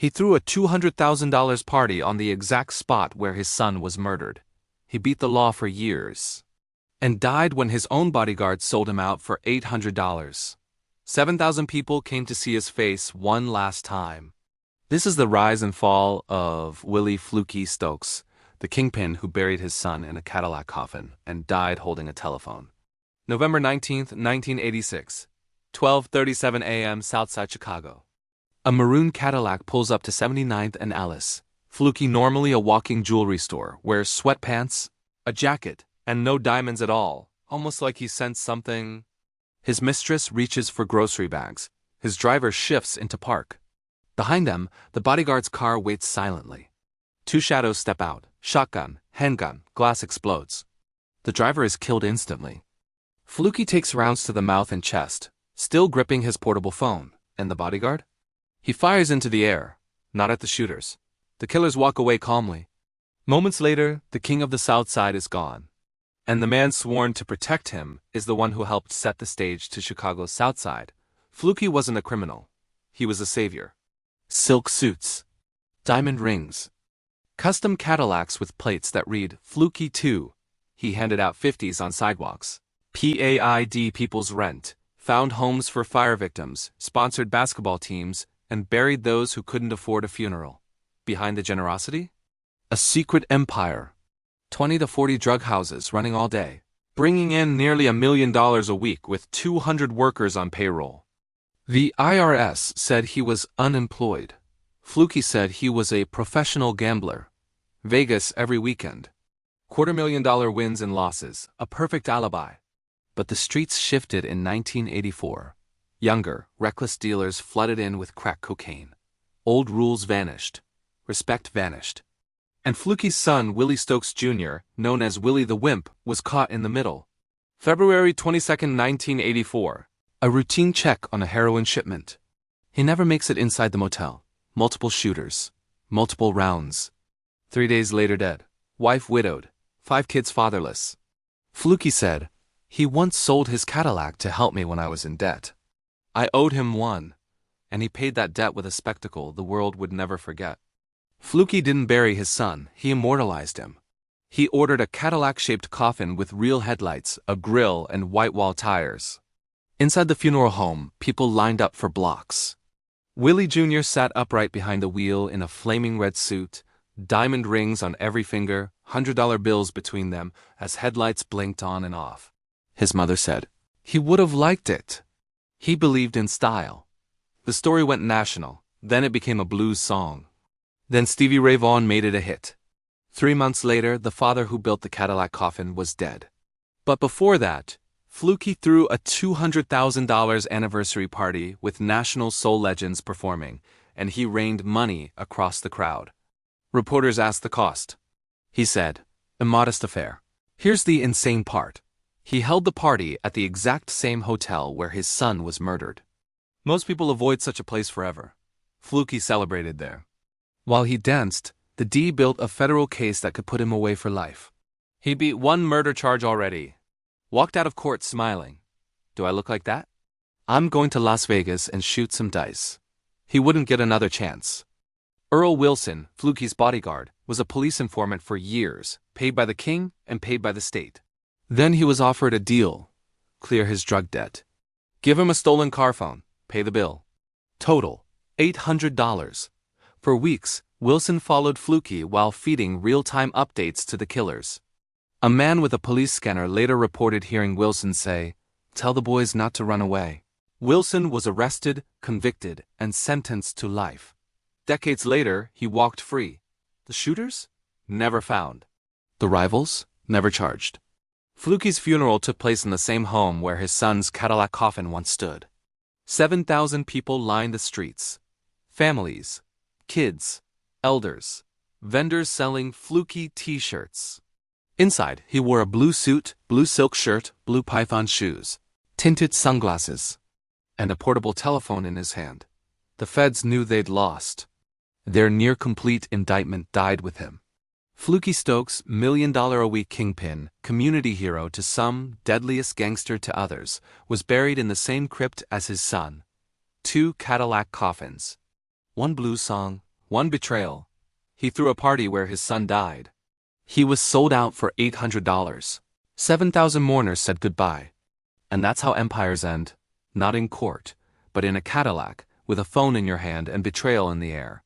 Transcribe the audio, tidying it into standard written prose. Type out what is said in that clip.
He threw a $200,000 party on the exact spot where his son was murdered. He beat the law for years and died when his own bodyguard sold him out for $800. 7,000 people came to see his face one last time. This is the rise and fall of Willie Flukey Stokes, the kingpin who buried his son in a Cadillac coffin and died holding a telephone. November 19, 1986, 12:37 a.m. Southside Chicago. A maroon Cadillac pulls up to 79th and Alice. Flukey, normally a walking jewelry store, wears sweatpants, a jacket, and no diamonds at all, almost like he sensed something. His mistress reaches for grocery bags. His driver shifts into park. Behind them, the bodyguard's car waits silently. Two shadows step out. Shotgun, handgun, glass explodes. The driver is killed instantly. Flukey takes rounds to the mouth and chest, still gripping his portable phone. And the bodyguard? He fires into the air, not at the shooters. The killers walk away calmly. Moments later, the king of the South Side is gone. And the man sworn to protect him is the one who helped set the stage to Chicago's South Side. Flukey wasn't a criminal. He was a savior. Silk suits, diamond rings, custom Cadillacs with plates that read Flukey 2. He handed out 50s on sidewalks. PAID People's Rent, found homes for fire victims, sponsored basketball teams, and buried those who couldn't afford a funeral. Behind the generosity? A secret empire. 20 to 40 drug houses running all day, bringing in nearly $1 million a week with 200 workers on payroll. The IRS said he was unemployed. Flukey said he was a professional gambler. Vegas every weekend. $250,000 wins and losses, a perfect alibi. But the streets shifted in 1984. Younger, reckless dealers flooded in with crack cocaine. Old rules vanished. Respect vanished. And Flukey's son, Willie Stokes Jr., known as Willie the Wimp, was caught in the middle. February 22, 1984. A routine check on a heroin shipment. He never makes it inside the motel. Multiple shooters. Multiple rounds. 3 days later dead. Wife widowed. 5 kids fatherless. Flukey said, "He once sold his Cadillac to help me when I was in debt. I owed him one, and he paid that debt with a spectacle the world would never forget." Flukey didn't bury his son, he immortalized him. He ordered a Cadillac-shaped coffin with real headlights, a grille, and white-wall tires. Inside the funeral home, people lined up for blocks. Willie Jr. sat upright behind the wheel in a flaming red suit, diamond rings on every finger, $100 bills between them as headlights blinked on and off. His mother said, "He would have liked it." He believed in style. The story went national, then it became a blues song. Then Stevie Ray Vaughan made it a hit. 3 months later, the father who built the Cadillac coffin was dead. But before that, Flukey threw a $200,000 anniversary party with national soul legends performing, and he rained money across the crowd. Reporters asked the cost. He said, "A modest affair." Here's the insane part. He held the party at the exact same hotel where his son was murdered. Most people avoid such a place forever. Flukey celebrated there. While he danced, the D built a federal case that could put him away for life. He beat 1 murder charge already. Walked out of court smiling. Do I look like that? I'm going to Las Vegas and shoot some dice. He wouldn't get another chance. Earl Wilson, Flukey's bodyguard, was a police informant for years, paid by the king and paid by the state. Then he was offered a deal. Clear his drug debt. Give him a stolen car phone. Pay the bill. Total, $800. For weeks, Wilson followed Flukey while feeding real-time updates to the killers. A man with a police scanner later reported hearing Wilson say, "Tell the boys not to run away." Wilson was arrested, convicted, and sentenced to life. Decades later, he walked free. The shooters? Never found. The rivals? Never charged. Flukey's funeral took place in the same home where his son's Cadillac coffin once stood. 7,000 people lined the streets. Families, kids, elders, vendors selling Flukey t-shirts. Inside, he wore a blue suit, blue silk shirt, blue python shoes, tinted sunglasses, and a portable telephone in his hand. The feds knew they'd lost. Their near-complete indictment died with him. Flukey Stokes, $1 million a week kingpin, community hero to some, deadliest gangster to others, was buried in the same crypt as his son. 2 Cadillac coffins. 1 blues song, 1 betrayal. He threw a party where his son died. He was sold out for $800. 7,000 mourners said goodbye. And that's how empires end, not in court, but in a Cadillac, with a phone in your hand and betrayal in the air.